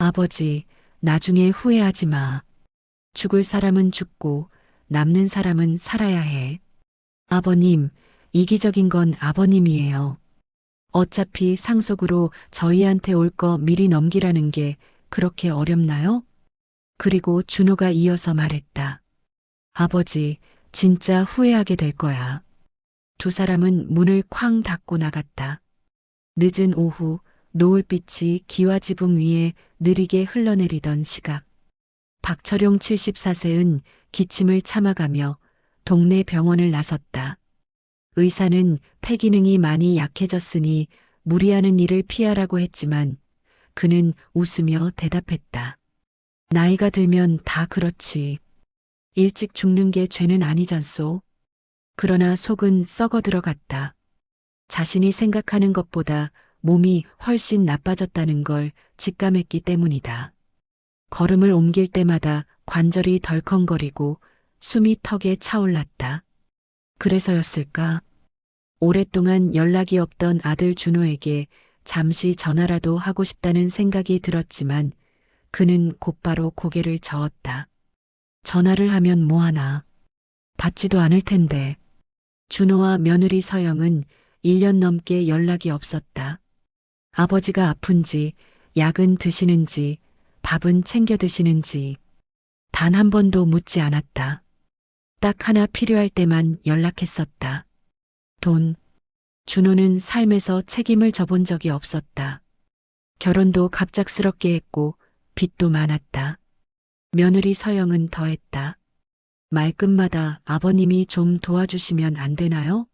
아버지, 나중에 후회하지 마. 죽을 사람은 죽고 남는 사람은 살아야 해. 아버님, 이기적인 건 아버님이에요. 어차피 상속으로 저희한테 올 거 미리 넘기라는 게 그렇게 어렵나요? 그리고 준호가 이어서 말했다. 아버지, 진짜 후회하게 될 거야. 두 사람은 문을 쾅 닫고 나갔다. 늦은 오후 노을빛이 기와지붕 위에 느리게 흘러내리던 시각. 박철용 74세은 기침을 참아가며 동네 병원을 나섰다. 의사는 폐기능이 많이 약해졌으니 무리하는 일을 피하라고 했지만 그는 웃으며 대답했다. 나이가 들면 다 그렇지. 일찍 죽는 게 죄는 아니잖소. 그러나 속은 썩어 들어갔다. 자신이 생각하는 것보다 몸이 훨씬 나빠졌다는 걸 직감했기 때문이다. 걸음을 옮길 때마다 관절이 덜컹거리고 숨이 턱에 차올랐다. 그래서였을까? 오랫동안 연락이 없던 아들 준호에게 잠시 전화라도 하고 싶다는 생각이 들었지만 그는 곧바로 고개를 저었다. 전화를 하면 뭐하나. 받지도 않을 텐데. 준호와 며느리 서영은 1년 넘게 연락이 없었다. 아버지가 아픈지, 약은 드시는지, 밥은 챙겨 드시는지 단 한 번도 묻지 않았다. 딱 하나 필요할 때만 연락했었다. 돈. 준호는 삶에서 책임을 져본 적이 없었다. 결혼도 갑작스럽게 했고 빚도 많았다. 며느리 서영은 더했다. 말끝마다 아버님이 좀 도와주시면 안 되나요?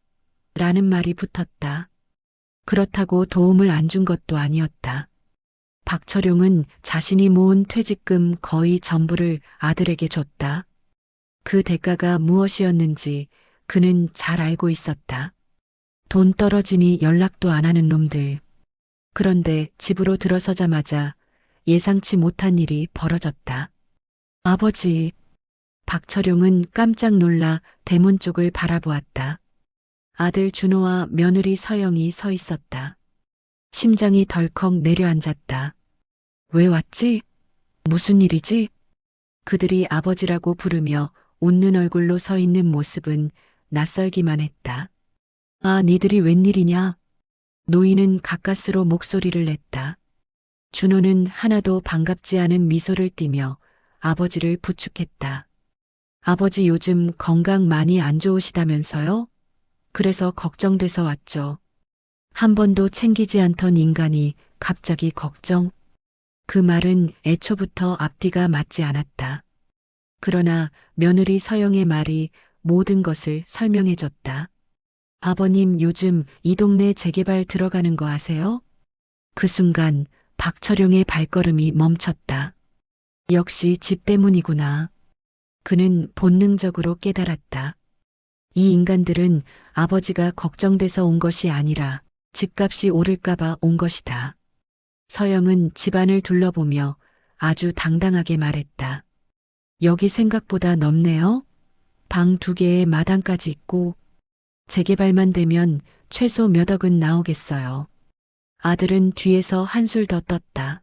라는 말이 붙었다. 그렇다고 도움을 안 준 것도 아니었다. 박철용은 자신이 모은 퇴직금 거의 전부를 아들에게 줬다. 그 대가가 무엇이었는지 그는 잘 알고 있었다. 돈 떨어지니 연락도 안 하는 놈들. 그런데 집으로 들어서자마자 예상치 못한 일이 벌어졌다. 아버지. 박철용은 깜짝 놀라 대문 쪽을 바라보았다. 아들 준호와 며느리 서영이 서 있었다. 심장이 덜컥 내려앉았다. 왜 왔지? 무슨 일이지? 그들이 아버지라고 부르며 웃는 얼굴로 서 있는 모습은 낯설기만 했다. 아, 니들이 웬일이냐? 노인은 가까스로 목소리를 냈다. 준호는 하나도 반갑지 않은 미소를 띠며 아버지를 부축했다. 아버지 요즘 건강 많이 안 좋으시다면서요? 그래서 걱정돼서 왔죠. 한 번도 챙기지 않던 인간이 갑자기 걱정? 그 말은 애초부터 앞뒤가 맞지 않았다. 그러나 며느리 서영의 말이 모든 것을 설명해줬다. 아버님 요즘 이 동네 재개발 들어가는 거 아세요? 그 순간 박철용의 발걸음이 멈췄다. 역시 집 때문이구나. 그는 본능적으로 깨달았다. 이 인간들은 아버지가 걱정돼서 온 것이 아니라 집값이 오를까봐 온 것이다. 서영은 집안을 둘러보며 아주 당당하게 말했다. 여기 생각보다 넓네요. 방 2개에 마당까지 있고 재개발만 되면 최소 몇 억은 나오겠어요. 아들은 뒤에서 한술 더 떴다.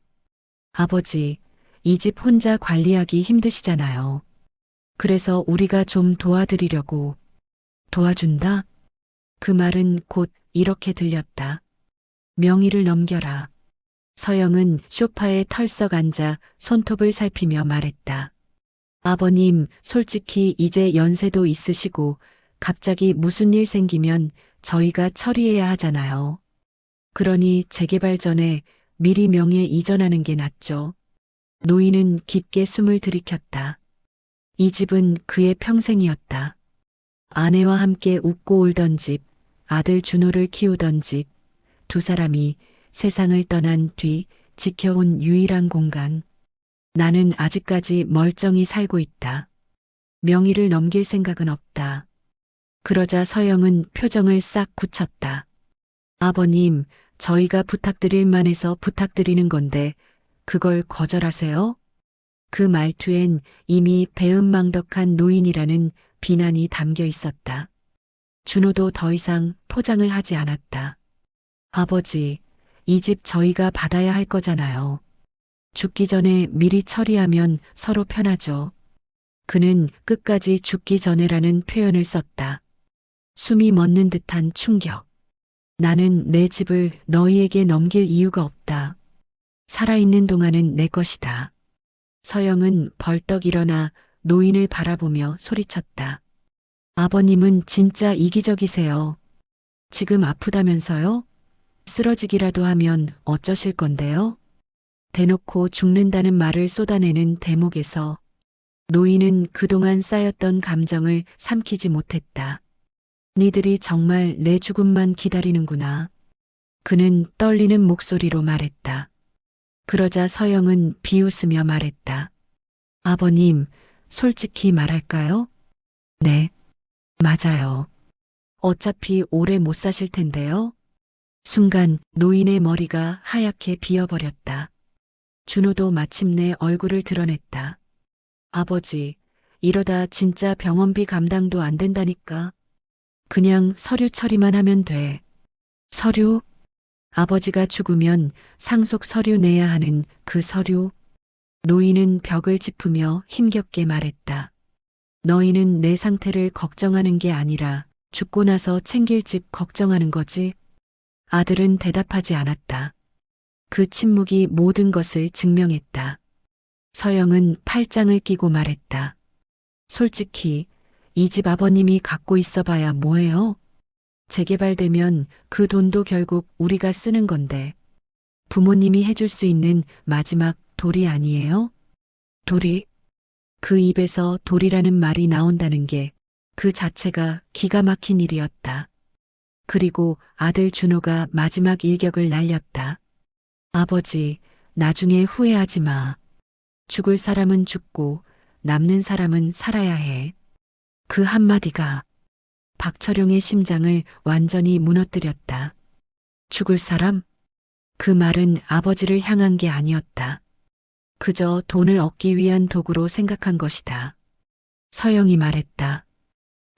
아버지, 이 집 혼자 관리하기 힘드시잖아요. 그래서 우리가 좀 도와드리려고. 도와준다? 그 말은 곧 이렇게 들렸다. 명의를 넘겨라. 서영은 소파에 털썩 앉아 손톱을 살피며 말했다. 아버님, 솔직히 이제 연세도 있으시고 갑자기 무슨 일 생기면 저희가 처리해야 하잖아요. 그러니 재개발 전에 미리 명의에 이전하는 게 낫죠. 노인은 깊게 숨을 들이켰다. 이 집은 그의 평생이었다. 아내와 함께 웃고 울던 집, 아들 준호를 키우던 집, 두 사람이 세상을 떠난 뒤 지켜온 유일한 공간. 나는 아직까지 멀쩡히 살고 있다. 명의를 넘길 생각은 없다. 그러자 서영은 표정을 싹 굳혔다. 아버님, 저희가 부탁드릴 만해서 부탁드리는 건데 그걸 거절하세요? 그 말투엔 이미 배은망덕한 노인이라는 비난이 담겨 있었다. 준호도 더 이상 포장을 하지 않았다. 아버지, 이 집 저희가 받아야 할 거잖아요. 죽기 전에 미리 처리하면 서로 편하죠. 그는 끝까지 죽기 전에라는 표현을 썼다. 숨이 멎는 듯한 충격. 나는 내 집을 너희에게 넘길 이유가 없다. 살아있는 동안은 내 것이다. 서영은 벌떡 일어나 노인을 바라보며 소리쳤다. 아버님은 진짜 이기적이세요. 지금 아프다면서요? 쓰러지기라도 하면 어쩌실 건데요? 대놓고 죽는다는 말을 쏟아내는 대목에서 노인은 그동안 쌓였던 감정을 삼키지 못했다. 니들이 정말 내 죽음만 기다리는구나. 그는 떨리는 목소리로 말했다. 그러자 서영은 비웃으며 말했다. 아버님, 솔직히 말할까요? 네, 맞아요. 어차피 오래 못 사실 텐데요. 순간 노인의 머리가 하얗게 비어버렸다. 준호도 마침내 얼굴을 드러냈다. 아버지, 이러다 진짜 병원비 감당도 안 된다니까. 그냥 서류 처리만 하면 돼. 서류? 아버지가 죽으면 상속 서류 내야 하는 그 서류? 노인은 벽을 짚으며 힘겹게 말했다. 너희는 내 상태를 걱정하는 게 아니라 죽고 나서 챙길 집 걱정하는 거지? 아들은 대답하지 않았다. 그 침묵이 모든 것을 증명했다. 서영은 팔짱을 끼고 말했다. 솔직히 이 집 아버님이 갖고 있어 봐야 뭐해요? 재개발되면 그 돈도 결국 우리가 쓰는 건데 부모님이 해줄 수 있는 마지막 돌이 아니에요? 돌이? 그 입에서 돌이라는 말이 나온다는 게 그 자체가 기가 막힌 일이었다. 그리고 아들 준호가 마지막 일격을 날렸다. 아버지, 나중에 후회하지 마. 죽을 사람은 죽고 남는 사람은 살아야 해. 그 한마디가 박철용의 심장을 완전히 무너뜨렸다. 죽을 사람? 그 말은 아버지를 향한 게 아니었다. 그저 돈을 얻기 위한 도구로 생각한 것이다. 서영이 말했다.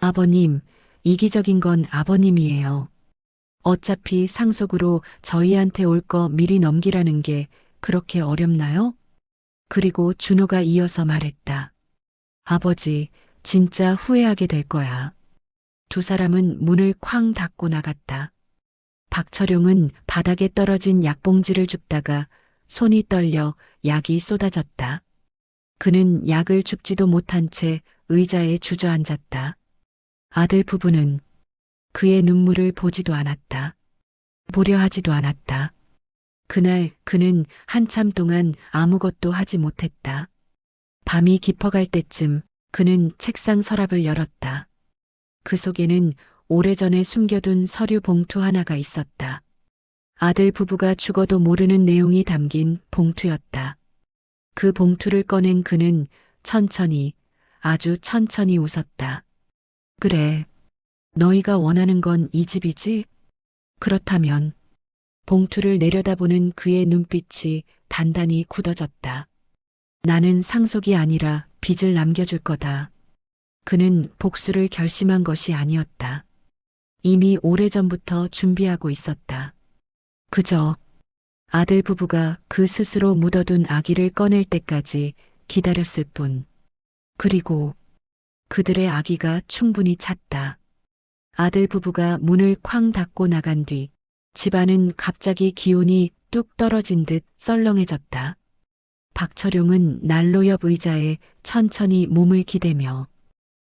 아버님, 이기적인 건 아버님이에요. 어차피 상속으로 저희한테 올 거 미리 넘기라는 게 그렇게 어렵나요? 그리고 준호가 이어서 말했다. 아버지, 진짜 후회하게 될 거야. 두 사람은 문을 쾅 닫고 나갔다. 박철용은 바닥에 떨어진 약봉지를 줍다가 손이 떨려 약이 쏟아졌다. 그는 약을 줍지도 못한 채 의자에 주저앉았다. 아들 부부는 그의 눈물을 보지도 않았다. 보려 하지도 않았다. 그날 그는 한참 동안 아무것도 하지 못했다. 밤이 깊어갈 때쯤 그는 책상 서랍을 열었다. 그 속에는 오래전에 숨겨둔 서류 봉투 하나가 있었다. 아들 부부가 죽어도 모르는 내용이 담긴 봉투였다. 그 봉투를 꺼낸 그는 천천히, 아주 천천히 웃었다. 그래, 너희가 원하는 건 이 집이지? 그렇다면 봉투를 내려다보는 그의 눈빛이 단단히 굳어졌다. 나는 상속이 아니라 빚을 남겨줄 거다. 그는 복수를 결심한 것이 아니었다. 이미 오래전부터 준비하고 있었다. 그저 아들 부부가 그 스스로 묻어둔 아기를 꺼낼 때까지 기다렸을 뿐. 그리고 그들의 아기가 충분히 찼다. 아들 부부가 문을 쾅 닫고 나간 뒤 집안은 갑자기 기온이 뚝 떨어진 듯 썰렁해졌다. 박철용은 난로 옆 의자에 천천히 몸을 기대며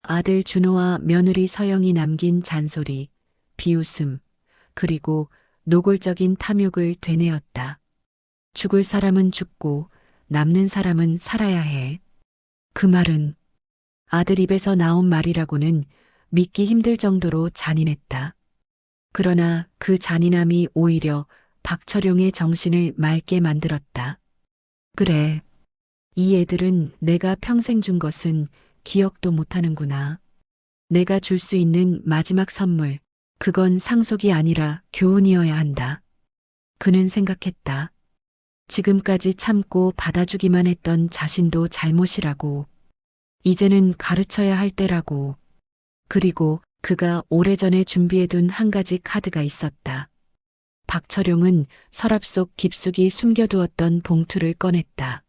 아들 준호와 며느리 서영이 남긴 잔소리, 비웃음, 그리고 노골적인 탐욕을 되뇌었다. 죽을 사람은 죽고 남는 사람은 살아야 해. 그 말은 아들 입에서 나온 말이라고는 믿기 힘들 정도로 잔인했다. 그러나 그 잔인함이 오히려 박철용의 정신을 맑게 만들었다. 그래, 이 애들은 내가 평생 준 것은 기억도 못하는구나. 내가 줄 수 있는 마지막 선물, 그건 상속이 아니라 교훈이어야 한다. 그는 생각했다. 지금까지 참고 받아주기만 했던 자신도 잘못이라고. 이제는 가르쳐야 할 때라고. 그리고 그가 오래전에 준비해둔 한 가지 카드가 있었다. 박철용은 서랍 속 깊숙이 숨겨두었던 봉투를 꺼냈다.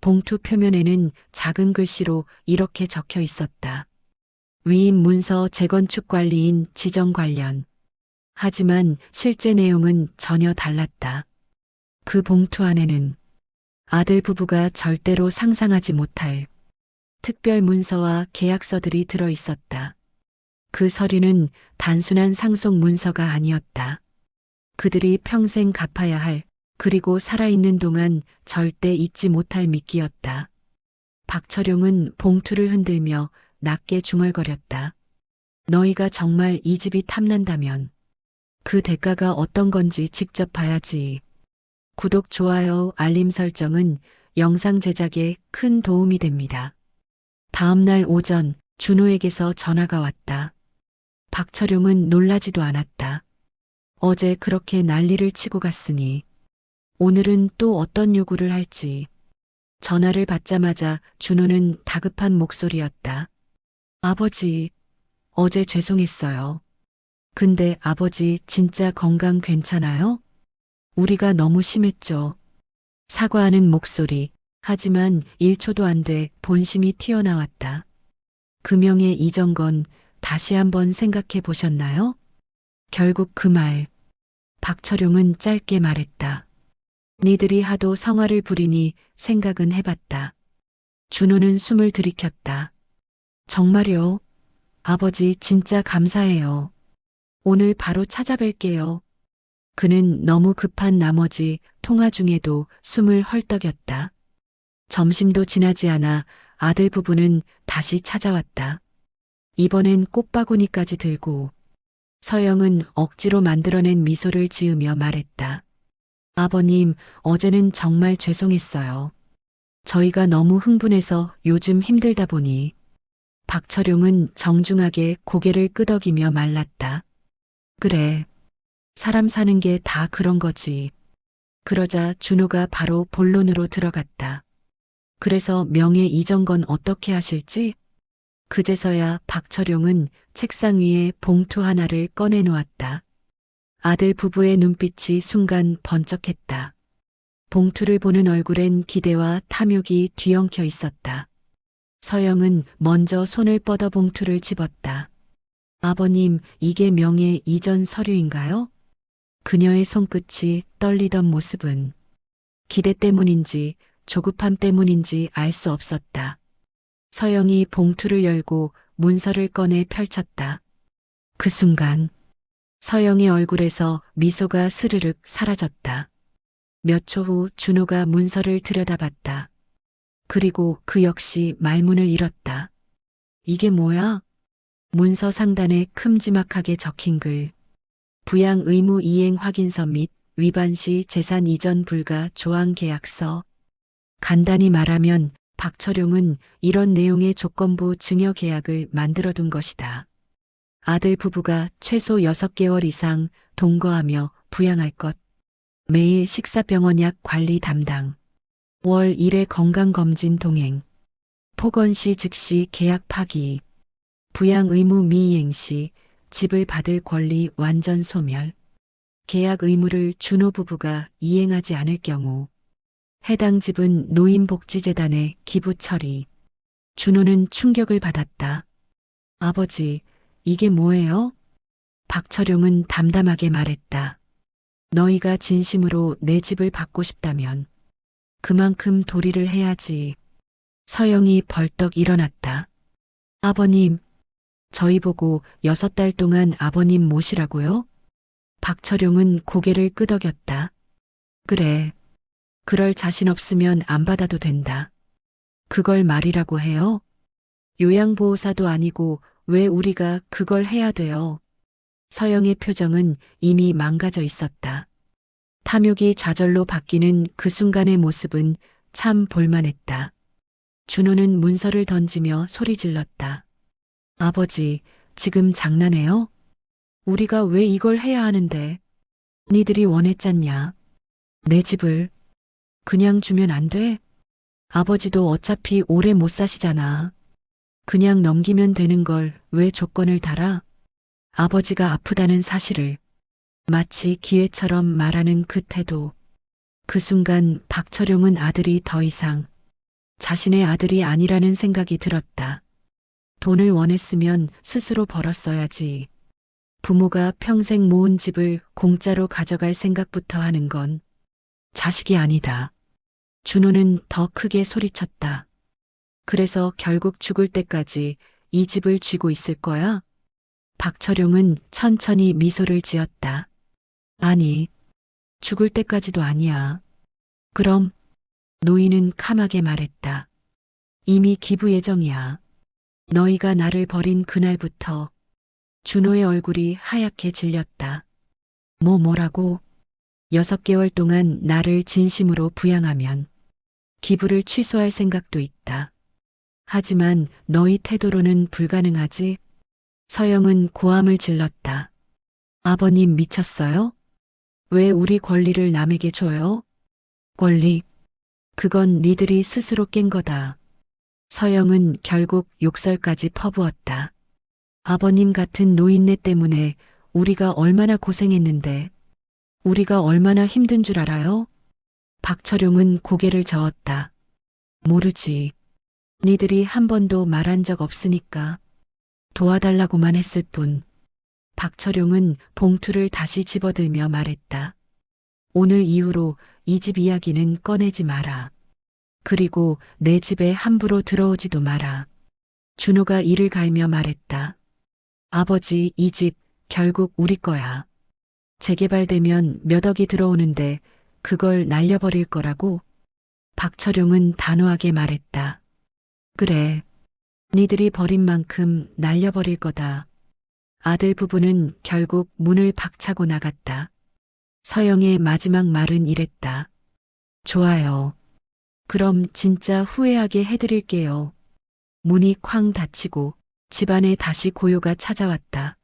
봉투 표면에는 작은 글씨로 이렇게 적혀 있었다. 위임 문서 재건축 관리인 지정 관련. 하지만 실제 내용은 전혀 달랐다. 그 봉투 안에는 아들 부부가 절대로 상상하지 못할 특별 문서와 계약서들이 들어 있었다. 그 서류는 단순한 상속 문서가 아니었다. 그들이 평생 갚아야 할, 그리고 살아있는 동안 절대 잊지 못할 미끼였다. 박철용은 봉투를 흔들며 낮게 중얼거렸다. 너희가 정말 이 집이 탐난다면 그 대가가 어떤 건지 직접 봐야지. 구독, 좋아요, 알림 설정은 영상 제작에 큰 도움이 됩니다. 다음 날 오전 준호에게서 전화가 왔다. 박철용은 놀라지도 않았다. 어제 그렇게 난리를 치고 갔으니 오늘은 또 어떤 요구를 할지. 전화를 받자마자 준호는 다급한 목소리였다. 아버지, 어제 죄송했어요. 근데 아버지 진짜 건강 괜찮아요? 우리가 너무 심했죠. 사과하는 목소리. 하지만 1초도 안 돼 본심이 튀어나왔다. 금영의 이전 건 다시 한번 생각해 보셨나요? 결국 그 말. 박철용은 짧게 말했다. 니들이 하도 성화를 부리니 생각은 해봤다. 준호는 숨을 들이켰다. 정말요? 아버지 진짜 감사해요. 오늘 바로 찾아뵐게요. 그는 너무 급한 나머지 통화 중에도 숨을 헐떡였다. 점심도 지나지 않아 아들 부부는 다시 찾아왔다. 이번엔 꽃바구니까지 들고 서영은 억지로 만들어낸 미소를 지으며 말했다. 아버님, 어제는 정말 죄송했어요. 저희가 너무 흥분해서 요즘 힘들다 보니. 박철용은 정중하게 고개를 끄덕이며 말랐다. 그래. 사람 사는 게 다 그런 거지. 그러자 준호가 바로 본론으로 들어갔다. 그래서 명예 이전 건 어떻게 하실지? 그제서야 박철용은 책상 위에 봉투 하나를 꺼내놓았다. 아들 부부의 눈빛이 순간 번쩍했다. 봉투를 보는 얼굴엔 기대와 탐욕이 뒤엉켜 있었다. 서영은 먼저 손을 뻗어 봉투를 집었다. 아버님, 이게 명예 이전 서류인가요? 그녀의 손끝이 떨리던 모습은 기대 때문인지 조급함 때문인지 알 수 없었다. 서영이 봉투를 열고 문서를 꺼내 펼쳤다. 그 순간 서영의 얼굴에서 미소가 스르륵 사라졌다. 몇 초 후 준호가 문서를 들여다봤다. 그리고 그 역시 말문을 잃었다. 이게 뭐야? 문서 상단에 큼지막하게 적힌 글. 부양 의무 이행 확인서 및 위반 시 재산 이전 불가 조항 계약서. 간단히 말하면 박철용은 이런 내용의 조건부 증여 계약을 만들어둔 것이다. 아들 부부가 최소 6개월 이상 동거하며 부양할 것. 매일 식사병원약 관리 담당. 월 1회 건강검진 동행. 폭언 시 즉시 계약 파기. 부양 의무 미이행 시 집을 받을 권리 완전 소멸. 계약 의무를 준호 부부가 이행하지 않을 경우 해당 집은 노인복지재단에 기부 처리. 준호는 충격을 받았다. 아버지, 이게 뭐예요? 박철용은 담담하게 말했다. 너희가 진심으로 내 집을 받고 싶다면 그만큼 도리를 해야지. 서영이 벌떡 일어났다. 아버님, 저희 보고 6달 동안 아버님 모시라고요? 박철용은 고개를 끄덕였다. 그래. 그럴 자신 없으면 안 받아도 된다. 그걸 말이라고 해요? 요양보호사도 아니고 왜 우리가 그걸 해야 돼요? 서영의 표정은 이미 망가져 있었다. 탐욕이 좌절로 바뀌는 그 순간의 모습은 참 볼만했다. 준호는 문서를 던지며 소리 질렀다. 아버지, 지금 장난해요? 우리가 왜 이걸 해야 하는데? 니들이 원했잖냐? 내 집을 그냥 주면 안 돼? 아버지도 어차피 오래 못 사시잖아. 그냥 넘기면 되는 걸 왜 조건을 달아? 아버지가 아프다는 사실을 마치 기회처럼 말하는 그 태도. 그 순간 박철용은 아들이 더 이상 자신의 아들이 아니라는 생각이 들었다. 돈을 원했으면 스스로 벌었어야지. 부모가 평생 모은 집을 공짜로 가져갈 생각부터 하는 건 자식이 아니다. 준호는 더 크게 소리쳤다. 그래서 결국 죽을 때까지 이 집을 쥐고 있을 거야? 박철용은 천천히 미소를 지었다. 아니, 죽을 때까지도 아니야. 그럼 노인은 캄하게 말했다. 이미 기부 예정이야. 너희가 나를 버린 그날부터 준호의 얼굴이 하얗게 질렸다. 뭐라고? 6개월 동안 나를 진심으로 부양하면 기부를 취소할 생각도 있다. 하지만 너희 태도로는 불가능하지? 서영은 고함을 질렀다. 아버님 미쳤어요? 왜 우리 권리를 남에게 줘요? 권리? 그건 니들이 스스로 깬 거다. 서영은 결국 욕설까지 퍼부었다. 아버님 같은 노인네 때문에 우리가 얼마나 고생했는데, 우리가 얼마나 힘든 줄 알아요? 박철용은 고개를 저었다. 모르지. 니들이 한 번도 말한 적 없으니까 도와달라고만 했을 뿐. 박철용은 봉투를 다시 집어들며 말했다. 오늘 이후로 이 집 이야기는 꺼내지 마라. 그리고 내 집에 함부로 들어오지도 마라. 준호가 이를 갈며 말했다. 아버지, 이 집 결국 우리 거야. 재개발되면 몇 억이 들어오는데 그걸 날려버릴 거라고? 박철용은 단호하게 말했다. 그래. 니들이 버린 만큼 날려버릴 거다. 아들 부부는 결국 문을 박차고 나갔다. 서영의 마지막 말은 이랬다. 좋아요. 그럼 진짜 후회하게 해드릴게요. 문이 쾅 닫히고 집안에 다시 고요가 찾아왔다.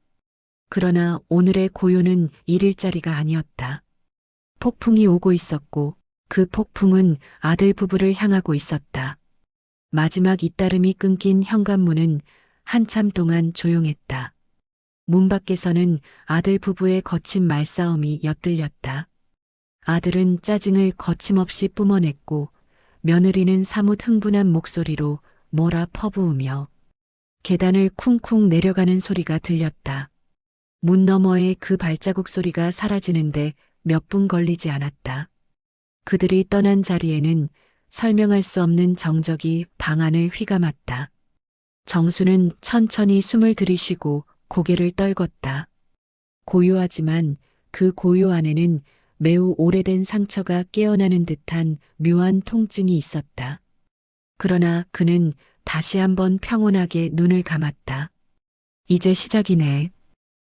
그러나 오늘의 고요는 일일짜리가 아니었다. 폭풍이 오고 있었고 그 폭풍은 아들 부부를 향하고 있었다. 마지막 잇따름이 끊긴 현관문은 한참 동안 조용했다. 문 밖에서는 아들 부부의 거친 말싸움이 엿들렸다. 아들은 짜증을 거침없이 뿜어냈고 며느리는 사뭇 흥분한 목소리로 뭐라 퍼부으며 계단을 쿵쿵 내려가는 소리가 들렸다. 문 너머의 그 발자국 소리가 사라지는데 몇 분 걸리지 않았다. 그들이 떠난 자리에는 설명할 수 없는 정적이 방 안을 휘감았다. 정수는 천천히 숨을 들이쉬고 고개를 떨궜다. 고요하지만 그 고요 안에는 매우 오래된 상처가 깨어나는 듯한 묘한 통증이 있었다. 그러나 그는 다시 한번 평온하게 눈을 감았다. 이제 시작이네.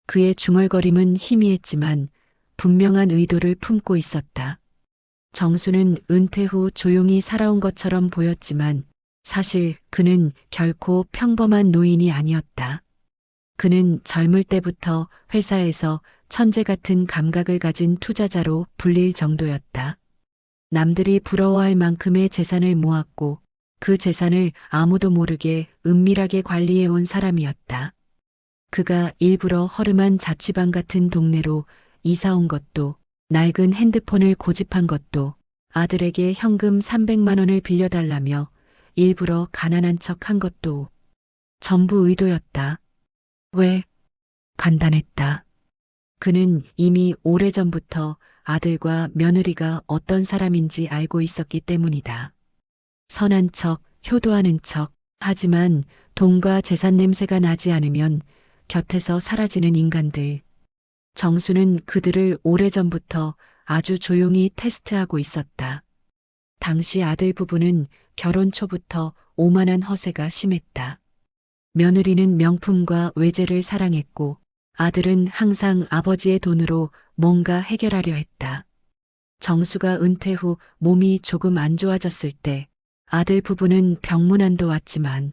그의 중얼거림은 희미했지만 분명한 의도를 품고 있었다. 정수는 은퇴 후 조용히 살아온 것처럼 보였지만 사실 그는 결코 평범한 노인이 아니었다. 그는 젊을 때부터 회사에서 천재 같은 감각을 가진 투자자로 불릴 정도였다. 남들이 부러워할 만큼의 재산을 모았고 그 재산을 아무도 모르게 은밀하게 관리해온 사람이었다. 그가 일부러 허름한 자취방 같은 동네로 이사 온 것도, 낡은 핸드폰을 고집한 것도, 아들에게 현금 300만 원을 빌려달라며 일부러 가난한 척 한 것도 전부 의도였다. 왜? 간단했다. 그는 이미 오래전부터 아들과 며느리가 어떤 사람인지 알고 있었기 때문이다. 선한 척, 효도하는 척, 하지만 돈과 재산 냄새가 나지 않으면 곁에서 사라지는 인간들. 정수는 그들을 오래전부터 아주 조용히 테스트하고 있었다. 당시 아들 부부는 결혼 초부터 오만한 허세가 심했다. 며느리는 명품과 외제를 사랑했고 아들은 항상 아버지의 돈으로 뭔가 해결하려 했다. 정수가 은퇴 후 몸이 조금 안 좋아졌을 때 아들 부부는 병문안도 왔지만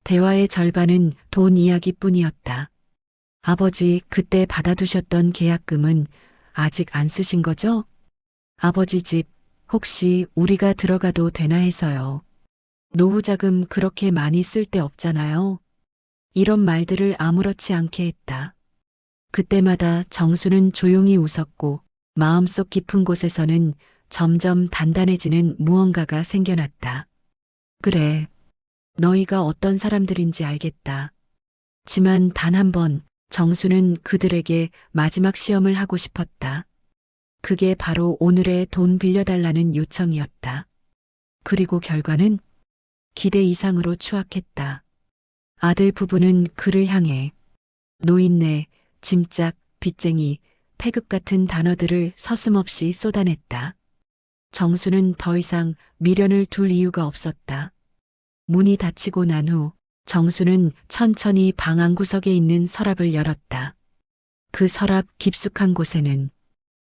대화의 절반은 돈 이야기뿐이었다. 아버지, 그때 받아두셨던 계약금은 아직 안 쓰신 거죠? 아버지 집 혹시 우리가 들어가도 되나 해서요. 노후자금 그렇게 많이 쓸 데 없잖아요. 이런 말들을 아무렇지 않게 했다. 그때마다 정수는 조용히 웃었고 마음속 깊은 곳에서는 점점 단단해지는 무언가가 생겨났다. 그래, 너희가 어떤 사람들인지 알겠다. 지만 단 한 번 정수는 그들에게 마지막 시험을 하고 싶었다. 그게 바로 오늘의 돈 빌려달라는 요청이었다. 그리고 결과는 기대 이상으로 추악했다. 아들 부부는 그를 향해 노인네, 짐짝, 빚쟁이, 패급 같은 단어들을 서슴없이 쏟아냈다. 정수는 더 이상 미련을 둘 이유가 없었다. 문이 닫히고 난 후 정수는 천천히 방 안구석에 있는 서랍을 열었다. 그 서랍 깊숙한 곳에는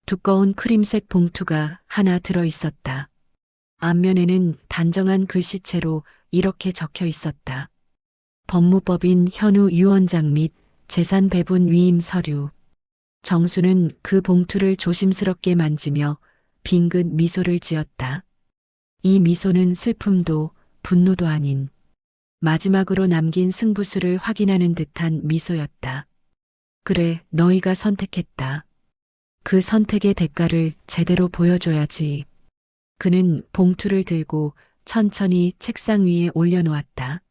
두꺼운 크림색 봉투가 하나 들어 있었다. 앞면에는 단정한 글씨체로 이렇게 적혀 있었다. 법무법인 현우 유원장 및 재산 배분 위임 서류. 정수는 그 봉투를 조심스럽게 만지며 빙긋 미소를 지었다. 이 미소는 슬픔도 분노도 아닌 마지막으로 남긴 승부수를 확인하는 듯한 미소였다. 그래, 너희가 선택했다. 그 선택의 대가를 제대로 보여줘야지. 그는 봉투를 들고 천천히 책상 위에 올려놓았다.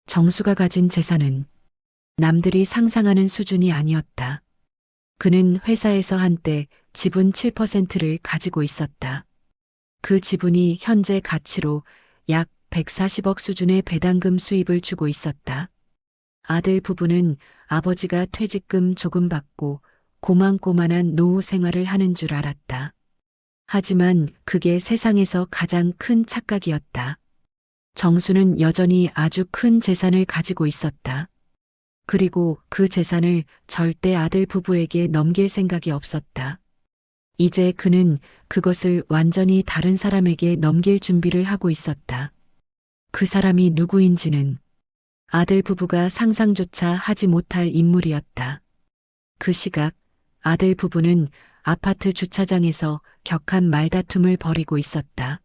정수가 가진 재산은 남들이 상상하는 수준이 아니었다. 그는 회사에서 한때 지분 7%를 가지고 있었다. 그 지분이 현재 가치로 약 140억 수준의 배당금 수입을 주고 있었다. 아들 부부는 아버지가 퇴직금 조금 받고 고만고만한 노후 생활을 하는 줄 알았다. 하지만 그게 세상에서 가장 큰 착각이었다. 정수는 여전히 아주 큰 재산을 가지고 있었다. 그리고 그 재산을 절대 아들 부부에게 넘길 생각이 없었다. 이제 그는 그것을 완전히 다른 사람에게 넘길 준비를 하고 있었다. 그 사람이 누구인지는 아들 부부가 상상조차 하지 못할 인물이었다. 그 시각 아들 부부는 아파트 주차장에서 격한 말다툼을 벌이고 있었다.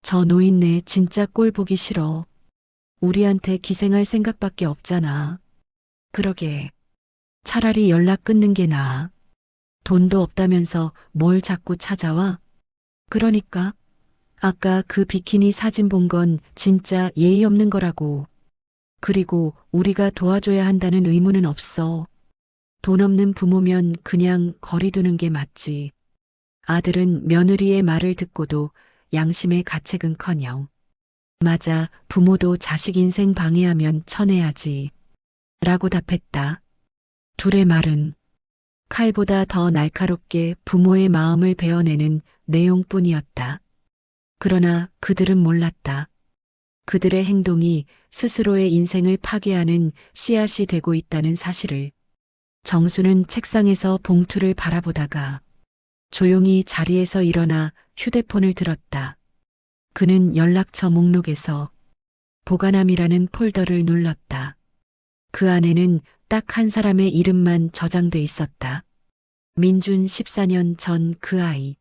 저 노인네 진짜 꼴 보기 싫어. 우리한테 기생할 생각밖에 없잖아. 그러게. 차라리 연락 끊는 게 나아. 돈도 없다면서 뭘 자꾸 찾아와? 그러니까 아까 그 비키니 사진 본 건 진짜 예의 없는 거라고. 그리고 우리가 도와줘야 한다는 의무는 없어. 돈 없는 부모면 그냥 거리 두는 게 맞지. 아들은 며느리의 말을 듣고도 양심의 가책은커녕 맞아, 부모도 자식 인생 방해하면 쳐내야지. 라고 답했다. 둘의 말은 칼보다 더 날카롭게 부모의 마음을 베어내는 내용뿐이었다. 그러나 그들은 몰랐다. 그들의 행동이 스스로의 인생을 파괴하는 씨앗이 되고 있다는 사실을. 정수는 책상에서 봉투를 바라보다가 조용히 자리에서 일어나 휴대폰을 들었다. 그는 연락처 목록에서 보관함이라는 폴더를 눌렀다. 그 안에는 딱 한 사람의 이름만 저장돼 있었다. 민준 14년 전 그 아이.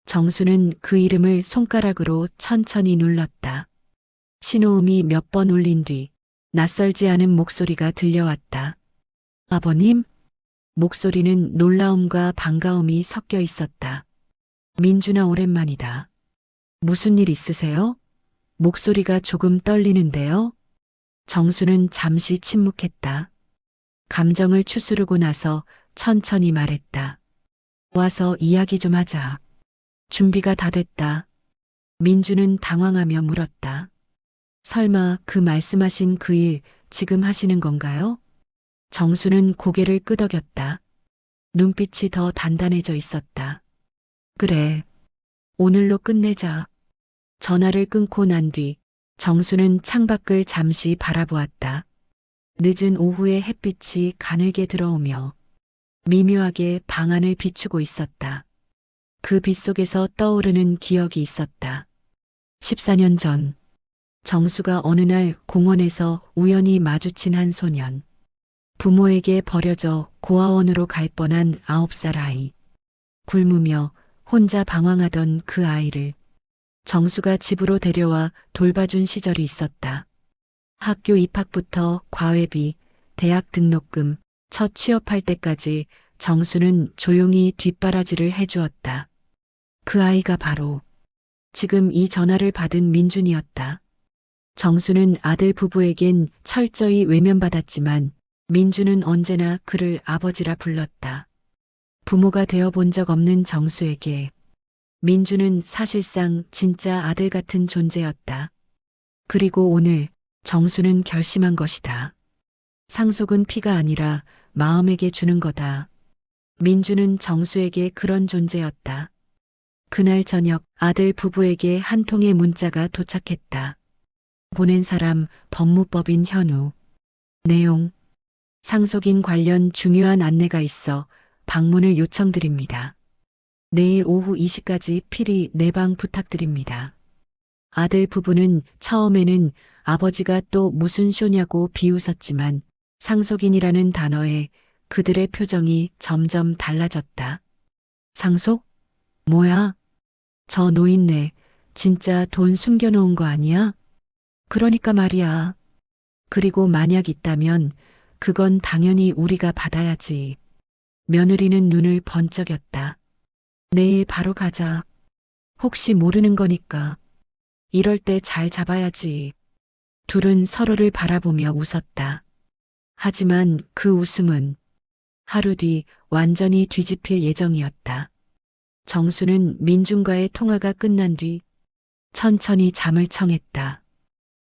정수는 그 이름을 손가락으로 천천히 눌렀다. 신호음이 몇 번 울린 뒤 낯설지 않은 목소리가 들려왔다. 아버님? 목소리는 놀라움과 반가움이 섞여 있었다. 민준아, 오랜만이다. 무슨 일 있으세요? 목소리가 조금 떨리는데요? 정수는 잠시 침묵했다. 감정을 추스르고 나서 천천히 말했다. 와서 이야기 좀 하자. 준비가 다 됐다. 민주는 당황하며 물었다. 설마 그 말씀하신 그 일 지금 하시는 건가요? 정수는 고개를 끄덕였다. 눈빛이 더 단단해져 있었다. 그래. 오늘로 끝내자. 전화를 끊고 난 뒤 정수는 창밖을 잠시 바라보았다. 늦은 오후의 햇빛이 가늘게 들어오며 미묘하게 방 안을 비추고 있었다. 그 빛 속에서 떠오르는 기억이 있었다. 14년 전 정수가 어느 날 공원에서 우연히 마주친 한 소년. 부모에게 버려져 고아원으로 갈 뻔한 9살 아이. 굶으며 혼자 방황하던 그 아이를 정수가 집으로 데려와 돌봐준 시절이 있었다. 학교 입학부터 과외비, 대학 등록금, 첫 취업할 때까지 정수는 조용히 뒷바라지를 해주었다. 그 아이가 바로 지금 이 전화를 받은 민준이었다. 정수는 아들 부부에겐 철저히 외면받았지만 민준은 언제나 그를 아버지라 불렀다. 부모가 되어 본 적 없는 정수에게 민준은 사실상 진짜 아들 같은 존재였다. 그리고 오늘 정수는 결심한 것이다. 상속은 피가 아니라 마음에게 주는 거다. 민준은 정수에게 그런 존재였다. 그날 저녁 아들 부부에게 한 통의 문자가 도착했다. 보낸 사람 법무법인 현우. 내용: 상속인 관련 중요한 안내가 있어 방문을 요청드립니다. 내일 오후 2시까지 필히 내방 부탁드립니다. 아들 부부는 처음에는 아버지가 또 무슨 쇼냐고 비웃었지만 상속인이라는 단어에 그들의 표정이 점점 달라졌다. 상속? 뭐야? 저 노인네 진짜 돈 숨겨놓은 거 아니야? 그러니까 말이야. 그리고 만약 있다면 그건 당연히 우리가 받아야지. 며느리는 눈을 번쩍였다. 내일 바로 가자. 혹시 모르는 거니까. 이럴 때 잘 잡아야지. 둘은 서로를 바라보며 웃었다. 하지만 그 웃음은 하루 뒤 완전히 뒤집힐 예정이었다. 정수는 민준과의 통화가 끝난 뒤 천천히 잠을 청했다.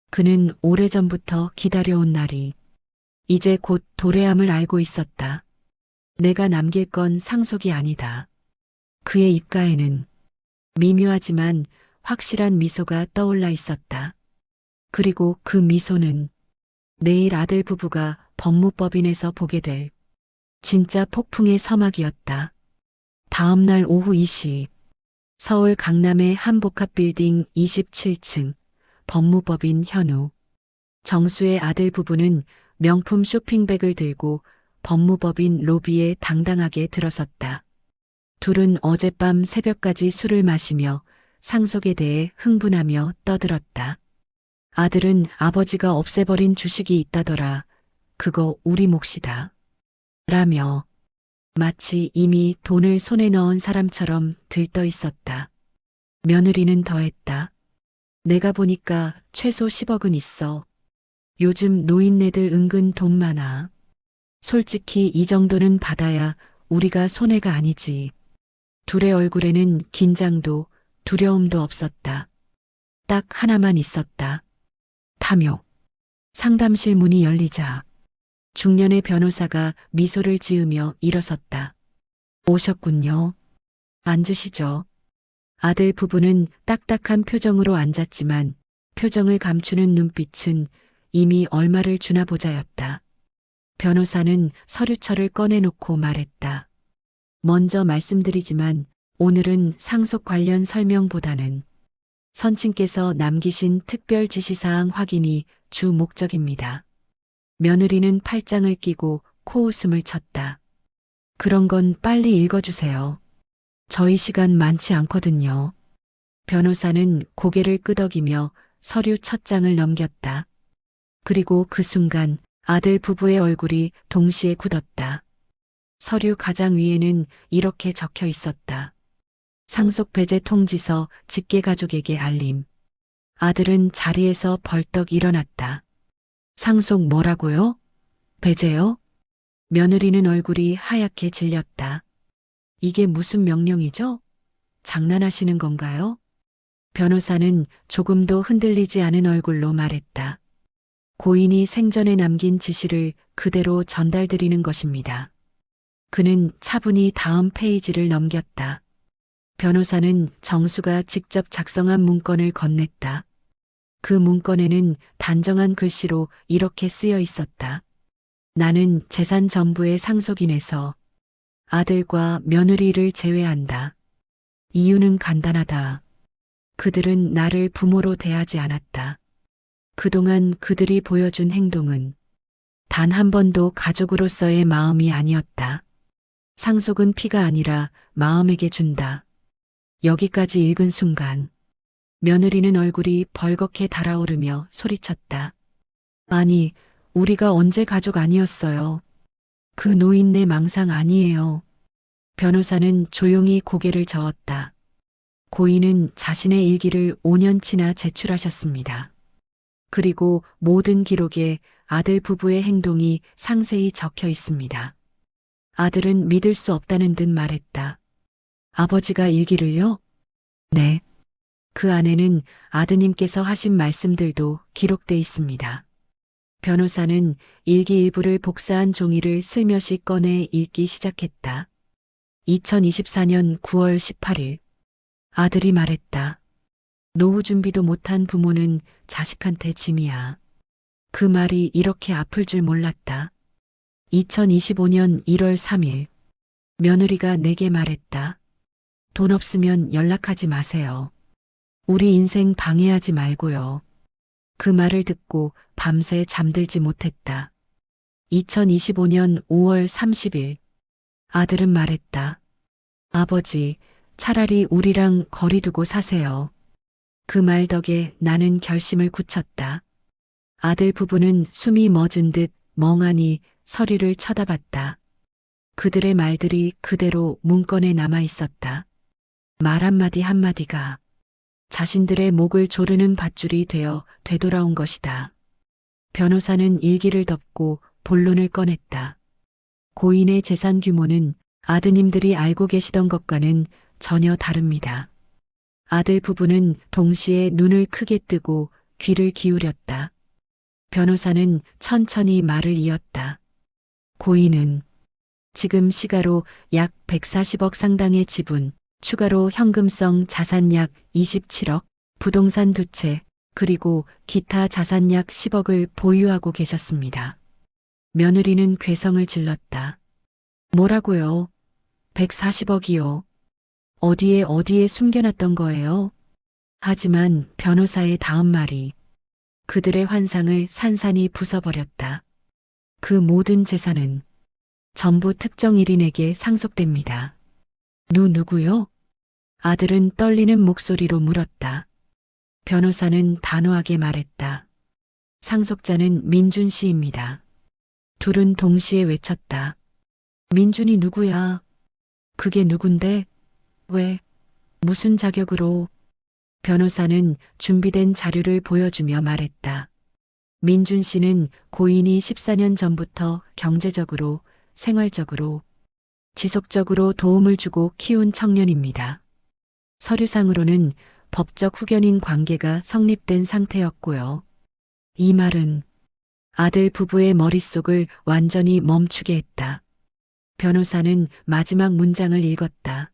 그는 오래전부터 기다려온 날이 이제 곧 도래함을 알고 있었다. 내가 남길 건 상속이 아니다. 그의 입가에는 미묘하지만 확실한 미소가 떠올라 있었다. 그리고 그 미소는 내일 아들 부부가 법무법인에서 보게 될 진짜 폭풍의 서막이었다. 다음 날 오후 2시 서울 강남의 한 복합빌딩 27층 법무법인 현우. 정수의 아들 부부는 명품 쇼핑백을 들고 법무법인 로비에 당당하게 들어섰다. 둘은 어젯밤 새벽까지 술을 마시며 상속에 대해 흥분하며 떠들었다. 아들은 아버지가 없애버린 주식이 있다더라. 그거 우리 몫이다. 라며 마치 이미 돈을 손에 넣은 사람처럼 들떠 있었다. 며느리는 더했다. 내가 보니까 최소 10억은 있어. 요즘 노인네들 은근 돈 많아. 솔직히 이 정도는 받아야 우리가 손해가 아니지. 둘의 얼굴에는 긴장도 두려움도 없었다. 딱 하나만 있었다. 탐욕. 상담실 문이 열리자 중년의 변호사가 미소를 지으며 일어섰다. 오셨군요. 앉으시죠. 아들 부부는 딱딱한 표정으로 앉았지만 표정을 감추는 눈빛은 이미 얼마를 주나 보자였다. 변호사는 서류철을 꺼내놓고 말했다. 먼저 말씀드리지만 오늘은 상속 관련 설명보다는 선친께서 남기신 특별 지시사항 확인이 주 목적입니다. 며느리는 팔짱을 끼고 코웃음을 쳤다. 그런 건 빨리 읽어주세요. 저희 시간 많지 않거든요. 변호사는 고개를 끄덕이며 서류 첫 장을 넘겼다. 그리고 그 순간 아들 부부의 얼굴이 동시에 굳었다. 서류 가장 위에는 이렇게 적혀 있었다. 상속 배제 통지서 직계 가족에게 알림. 아들은 자리에서 벌떡 일어났다. 상속 뭐라고요? 배제요? 며느리는 얼굴이 하얗게 질렸다. 이게 무슨 명령이죠? 장난하시는 건가요? 변호사는 조금도 흔들리지 않은 얼굴로 말했다. 고인이 생전에 남긴 지시를 그대로 전달드리는 것입니다. 그는 차분히 다음 페이지를 넘겼다. 변호사는 정수가 직접 작성한 문건을 건넸다. 그 문건에는 단정한 글씨로 이렇게 쓰여 있었다. 나는 재산 전부의 상속인에서 아들과 며느리를 제외한다. 이유는 간단하다. 그들은 나를 부모로 대하지 않았다. 그동안 그들이 보여준 행동은 단 한 번도 가족으로서의 마음이 아니었다. 상속은 피가 아니라 마음에게 준다. 여기까지 읽은 순간 며느리는 얼굴이 벌겋게 달아오르며 소리쳤다. 아니, 우리가 언제 가족 아니었어요. 그 노인네 망상 아니에요. 변호사는 조용히 고개를 저었다. 고인은 자신의 일기를 5년치나 제출하셨습니다. 그리고 모든 기록에 아들 부부의 행동이 상세히 적혀 있습니다. 아들은 믿을 수 없다는 듯 말했다. 아버지가 일기를요? 네. 그 안에는 아드님께서 하신 말씀들도 기록돼 있습니다. 변호사는 일기 일부를 복사한 종이를 슬며시 꺼내 읽기 시작했다. 2024년 9월 18일. 아들이 말했다. 노후 준비도 못한 부모는 자식한테 짐이야. 그 말이 이렇게 아플 줄 몰랐다. 2025년 1월 3일. 며느리가 내게 말했다. 돈 없으면 연락하지 마세요. 우리 인생 방해하지 말고요. 그 말을 듣고 밤새 잠들지 못했다. 2025년 5월 30일. 아들은 말했다. 아버지, 차라리 우리랑 거리 두고 사세요. 그 말 덕에 나는 결심을 굳혔다. 아들 부부는 숨이 멎은 듯 멍하니 서류를 쳐다봤다. 그들의 말들이 그대로 문건에 남아 있었다. 말 한마디 한마디가 자신들의 목을 조르는 밧줄이 되어 되돌아온 것이다. 변호사는 일기를 덮고 본론을 꺼냈다. 고인의 재산 규모는 아드님들이 알고 계시던 것과는 전혀 다릅니다. 아들 부부는 동시에 눈을 크게 뜨고 귀를 기울였다. 변호사는 천천히 말을 이었다. 고인은 지금 시가로 약 140억 상당의 지분, 추가로 현금성 자산 약 27억, 부동산 2채, 그리고 기타 자산 약 10억을 보유하고 계셨습니다. 며느리는 괴성을 질렀다. 뭐라고요? 140억이요. 어디에 숨겨놨던 거예요? 하지만 변호사의 다음 말이 그들의 환상을 산산이 부숴버렸다. 그 모든 재산은 전부 특정 일인에게 상속됩니다. 누구요? 아들은 떨리는 목소리로 물었다. 변호사는 단호하게 말했다. 상속자는 민준 씨입니다. 둘은 동시에 외쳤다. 민준이 누구야? 그게 누군데? 왜? 무슨 자격으로? 변호사는 준비된 자료를 보여주며 말했다. 민준 씨는 고인이 14년 전부터 경제적으로, 생활적으로, 지속적으로 도움을 주고 키운 청년입니다. 서류상으로는 법적 후견인 관계가 성립된 상태였고요. 이 말은 아들 부부의 머릿속을 완전히 멈추게 했다. 변호사는 마지막 문장을 읽었다.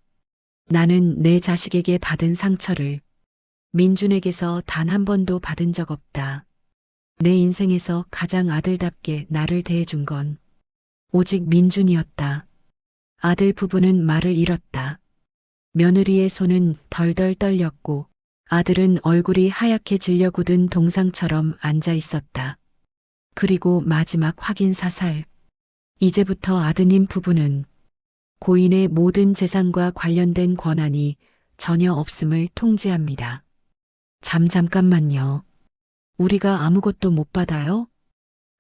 나는 내 자식에게 받은 상처를 민준에게서 단 한 번도 받은 적 없다. 내 인생에서 가장 아들답게 나를 대해준 건 오직 민준이었다. 아들 부부는 말을 잃었다. 며느리의 손은 덜덜 떨렸고 아들은 얼굴이 하얗게 질려 굳은 동상처럼 앉아 있었다. 그리고 마지막 확인 사살. 이제부터 아드님 부부는 고인의 모든 재산과 관련된 권한이 전혀 없음을 통지합니다. 잠깐만요. 우리가 아무것도 못 받아요?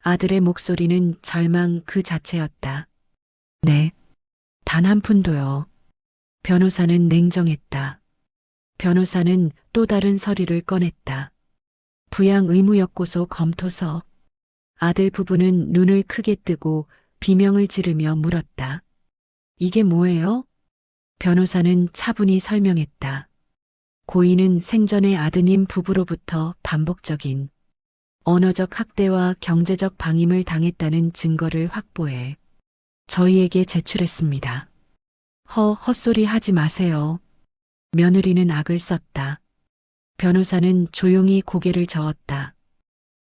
아들의 목소리는 절망 그 자체였다. 네. 단 한 푼도요. 변호사는 냉정했다. 변호사는 또 다른 서류를 꺼냈다. 부양 의무역고소 검토서. 아들 부부는 눈을 크게 뜨고 비명을 지르며 물었다. 이게 뭐예요? 변호사는 차분히 설명했다. 고인은 생전에 아드님 부부로부터 반복적인 언어적 학대와 경제적 방임을 당했다는 증거를 확보해 저희에게 제출했습니다. 헛소리 하지 마세요. 며느리는 악을 썼다. 변호사는 조용히 고개를 저었다.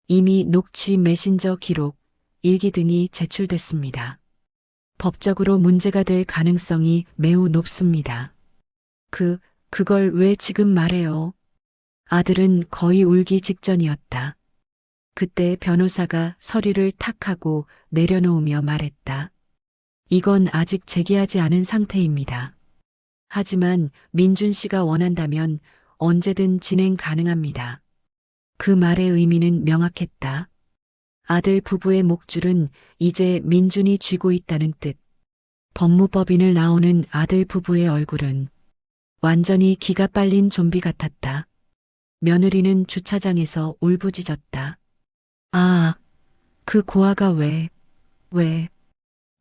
이미 녹취 메신저 기록, 일기 등이 제출됐습니다. 법적으로 문제가 될 가능성이 매우 높습니다. 그걸 왜 지금 말해요? 아들은 거의 울기 직전이었다. 그때 변호사가 서류를 탁 하고 내려놓으며 말했다. 이건 아직 제기하지 않은 상태입니다. 하지만 민준 씨가 원한다면 언제든 진행 가능합니다. 그 말의 의미는 명확했다. 아들 부부의 목줄은 이제 민준이 쥐고 있다는 뜻. 법무법인을 나오는 아들 부부의 얼굴은 완전히 기가 빨린 좀비 같았다. 며느리는 주차장에서 울부짖었다. 아, 그 고아가 왜,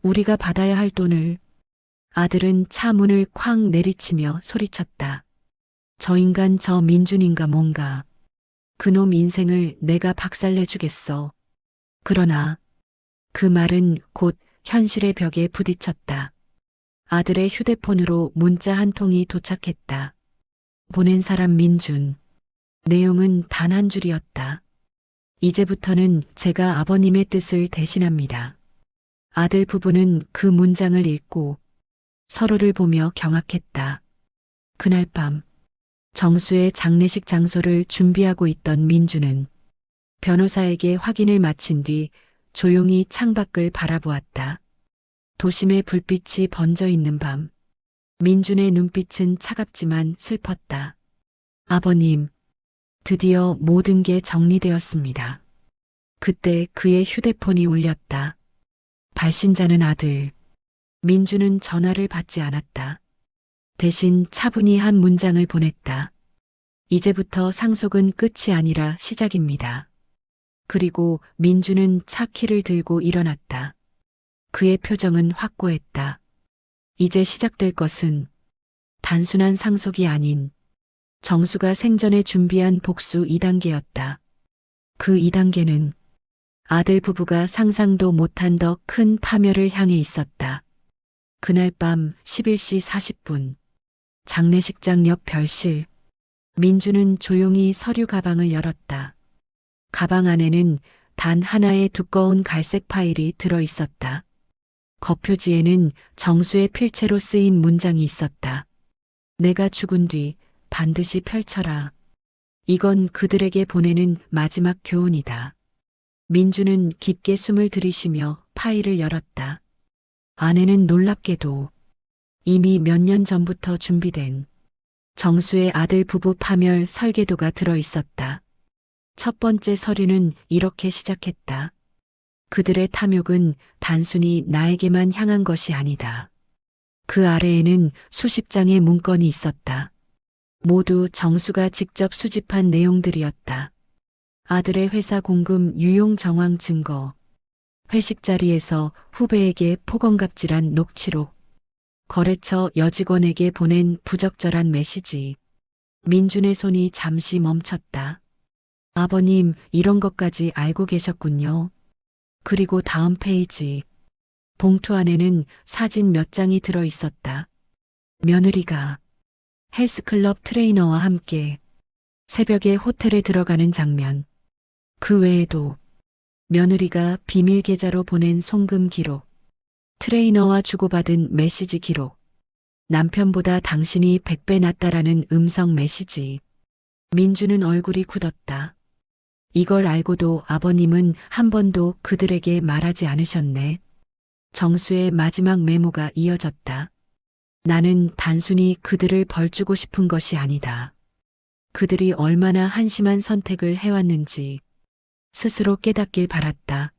우리가 받아야 할 돈을. 아들은 차 문을 쾅 내리치며 소리쳤다. 저 인간 저 민준인가 뭔가. 그놈 인생을 내가 박살내주겠어. 그러나 그 말은 곧 현실의 벽에 부딪혔다. 아들의 휴대폰으로 문자 한 통이 도착했다. 보낸 사람 민준. 내용은 단 한 줄이었다. 이제부터는 제가 아버님의 뜻을 대신합니다. 아들 부부는 그 문장을 읽고 서로를 보며 경악했다. 그날 밤 정수의 장례식 장소를 준비하고 있던 민주는 변호사에게 확인을 마친 뒤 조용히 창밖을 바라보았다. 도심의 불빛이 번져 있는 밤. 민준의 눈빛은 차갑지만 슬펐다. 아버님, 드디어 모든 게 정리되었습니다. 그때 그의 휴대폰이 울렸다. 발신자는 아들. 민주는 전화를 받지 않았다. 대신 차분히 한 문장을 보냈다. 이제부터 상속은 끝이 아니라 시작입니다. 그리고 민주는 차 키를 들고 일어났다. 그의 표정은 확고했다. 이제 시작될 것은 단순한 상속이 아닌 정수가 생전에 준비한 복수 2단계였다. 그 2단계는 아들 부부가 상상도 못한 더 큰 파멸을 향해 있었다. 그날 밤 11시 40분 장례식장 옆 별실. 민주는 조용히 서류 가방을 열었다. 가방 안에는 단 하나의 두꺼운 갈색 파일이 들어 있었다. 겉표지에는 정수의 필체로 쓰인 문장이 있었다. 내가 죽은 뒤 반드시 펼쳐라. 이건 그들에게 보내는 마지막 교훈이다. 민주는 깊게 숨을 들이쉬며 파일을 열었다. 안에는 놀랍게도 이미 몇 년 전부터 준비된 정수의 아들 부부 파멸 설계도가 들어 있었다. 첫 번째 서류는 이렇게 시작했다. 그들의 탐욕은 단순히 나에게만 향한 것이 아니다. 그 아래에는 수십 장의 문건이 있었다. 모두 정수가 직접 수집한 내용들이었다. 아들의 회사 공금 유용 정황 증거, 회식 자리에서 후배에게 폭언갑질한 녹취록, 거래처 여직원에게 보낸 부적절한 메시지. 민준의 손이 잠시 멈췄다. 아버님, 이런 것까지 알고 계셨군요. 그리고 다음 페이지. 봉투 안에는 사진 몇 장이 들어 있었다. 며느리가 헬스클럽 트레이너와 함께 새벽에 호텔에 들어가는 장면. 그 외에도 며느리가 비밀 계좌로 보낸 송금 기록, 트레이너와 주고받은 메시지 기록, 남편보다 당신이 100배 낫다라는 음성 메시지. 민주는 얼굴이 굳었다. 이걸 알고도 아버님은 한 번도 그들에게 말하지 않으셨네. 정수의 마지막 메모가 이어졌다. 나는 단순히 그들을 벌주고 싶은 것이 아니다. 그들이 얼마나 한심한 선택을 해왔는지 스스로 깨닫길 바랐다.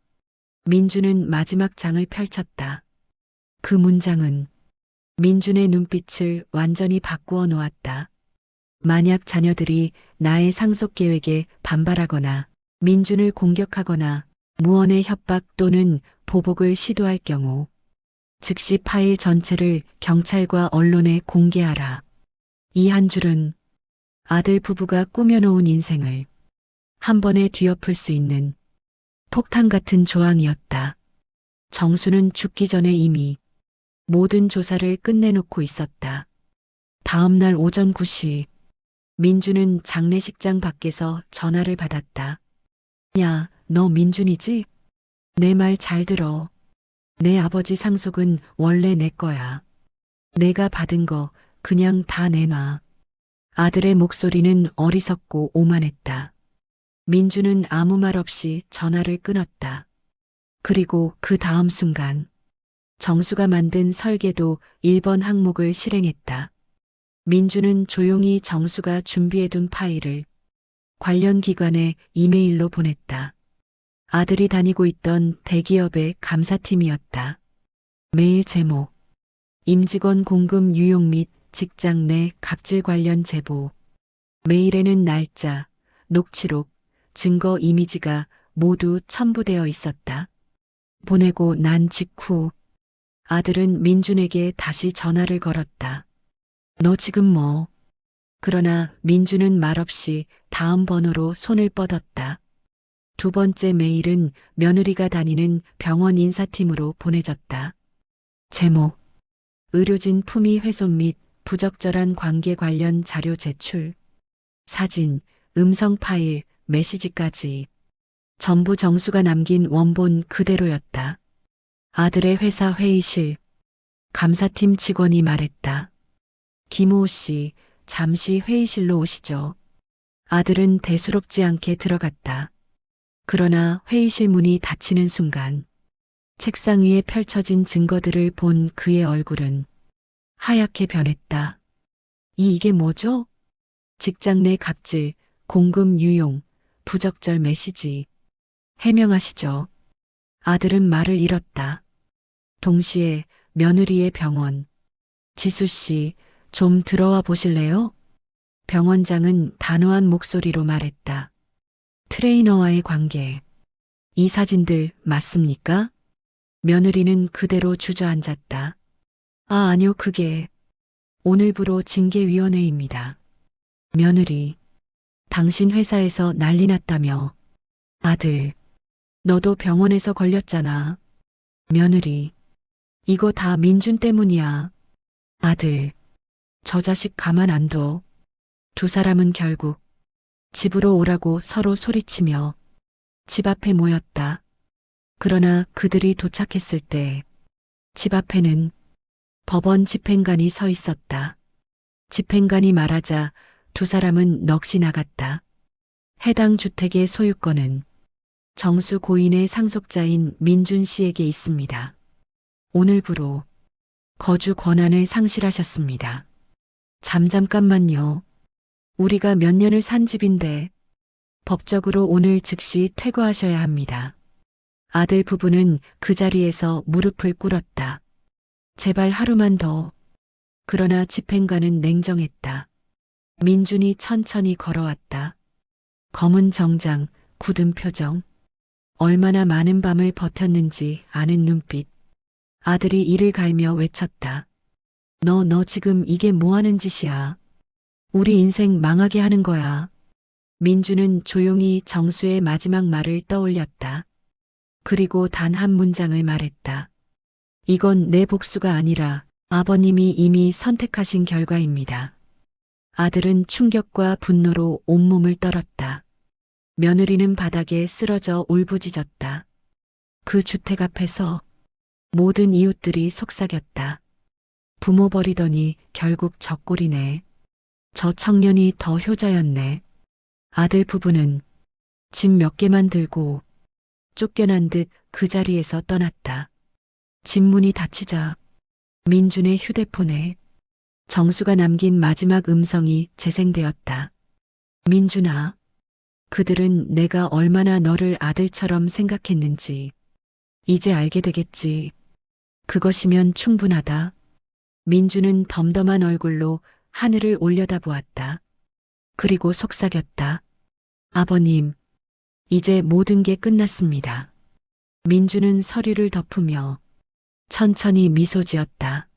민주는 마지막 장을 펼쳤다. 그 문장은 민준의 눈빛을 완전히 바꾸어 놓았다. 만약 자녀들이 나의 상속 계획에 반발하거나 민준을 공격하거나 무언의 협박 또는 보복을 시도할 경우 즉시 파일 전체를 경찰과 언론에 공개하라. 이 한 줄은 아들 부부가 꾸며놓은 인생을 한 번에 뒤엎을 수 있는 폭탄 같은 조항이었다. 정수는 죽기 전에 이미 모든 조사를 끝내놓고 있었다. 다음 날 오전 9시 민주는 장례식장 밖에서 전화를 받았다. 야, 너 민준이지? 내 말 잘 들어. 내 아버지 상속은 원래 내 거야. 내가 받은 거 그냥 다 내놔. 아들의 목소리는 어리석고 오만했다. 민주는 아무 말 없이 전화를 끊었다. 그리고 그 다음 순간 정수가 만든 설계도 1번 항목을 실행했다. 민주는 조용히 정수가 준비해둔 파일을 관련 기관에 이메일로 보냈다. 아들이 다니고 있던 대기업의 감사팀이었다. 메일 제목, 임직원 공금 유용 및 직장 내 갑질 관련 제보. 메일에는 날짜, 녹취록, 증거 이미지가 모두 첨부되어 있었다. 보내고 난 직후 아들은 민준에게 다시 전화를 걸었다. 너 지금 뭐? 그러나 민준은 말없이 다음 번호로 손을 뻗었다. 두 번째 메일은 며느리가 다니는 병원 인사팀으로 보내졌다. 제목, 의료진 품위 훼손 및 부적절한 관계 관련 자료 제출. 사진, 음성 파일, 메시지까지. 전부 정수가 남긴 원본 그대로였다. 아들의 회사 회의실. 감사팀 직원이 말했다. 김호우 씨, 잠시 회의실로 오시죠. 아들은 대수롭지 않게 들어갔다. 그러나 회의실 문이 닫히는 순간 책상 위에 펼쳐진 증거들을 본 그의 얼굴은 하얗게 변했다. 이게 뭐죠? 직장 내 갑질, 공금 유용, 부적절 메시지. 해명하시죠. 아들은 말을 잃었다. 동시에 며느리의 병원. 지수 씨, 좀 들어와 보실래요? 병원장은 단호한 목소리로 말했다. 트레이너와의 관계. 이 사진들 맞습니까? 며느리는 그대로 주저앉았다. 아니요, 그게 오늘부로 징계위원회입니다. 며느리, 당신 회사에서 난리 났다며. 아들, 너도 병원에서 걸렸잖아. 며느리, 이거 다 민준 때문이야. 아들, 저 자식 가만 안 둬. 두 사람은 결국 집으로 오라고 서로 소리치며 집 앞에 모였다. 그러나 그들이 도착했을 때 집 앞에는 법원 집행관이 서 있었다. 집행관이 말하자 두 사람은 넋이 나갔다. 해당 주택의 소유권은 정수 고인의 상속자인 민준 씨에게 있습니다. 오늘부로 거주 권한을 상실하셨습니다. 잠깐만요. 우리가 몇 년을 산 집인데 법적으로 오늘 즉시 퇴거하셔야 합니다. 아들 부부는 그 자리에서 무릎을 꿇었다. 제발 하루만 더. 그러나 집행관은 냉정했다. 민준이 천천히 걸어왔다. 검은 정장, 굳은 표정. 얼마나 많은 밤을 버텼는지 아는 눈빛. 아들이 이를 갈며 외쳤다. 너 지금 이게 뭐 하는 짓이야? 우리 인생 망하게 하는 거야. 민주는 조용히 정수의 마지막 말을 떠올렸다. 그리고 단 한 문장을 말했다. 이건 내 복수가 아니라 아버님이 이미 선택하신 결과입니다. 아들은 충격과 분노로 온몸을 떨었다. 며느리는 바닥에 쓰러져 울부짖었다. 그 주택 앞에서 모든 이웃들이 속삭였다. 부모 버리더니 결국 젖골이네. 저 청년이 더 효자였네. 아들 부부는 짐 몇 개만 들고 쫓겨난 듯 그 자리에서 떠났다. 집 문이 닫히자 민준의 휴대폰에 정수가 남긴 마지막 음성이 재생되었다. 민준아, 그들은 내가 얼마나 너를 아들처럼 생각했는지 이제 알게 되겠지. 그것이면 충분하다. 민준은 덤덤한 얼굴로 하늘을 올려다보았다. 그리고 속삭였다. 아버님, 이제 모든 게 끝났습니다. 민준은 서류를 덮으며 천천히 미소 지었다.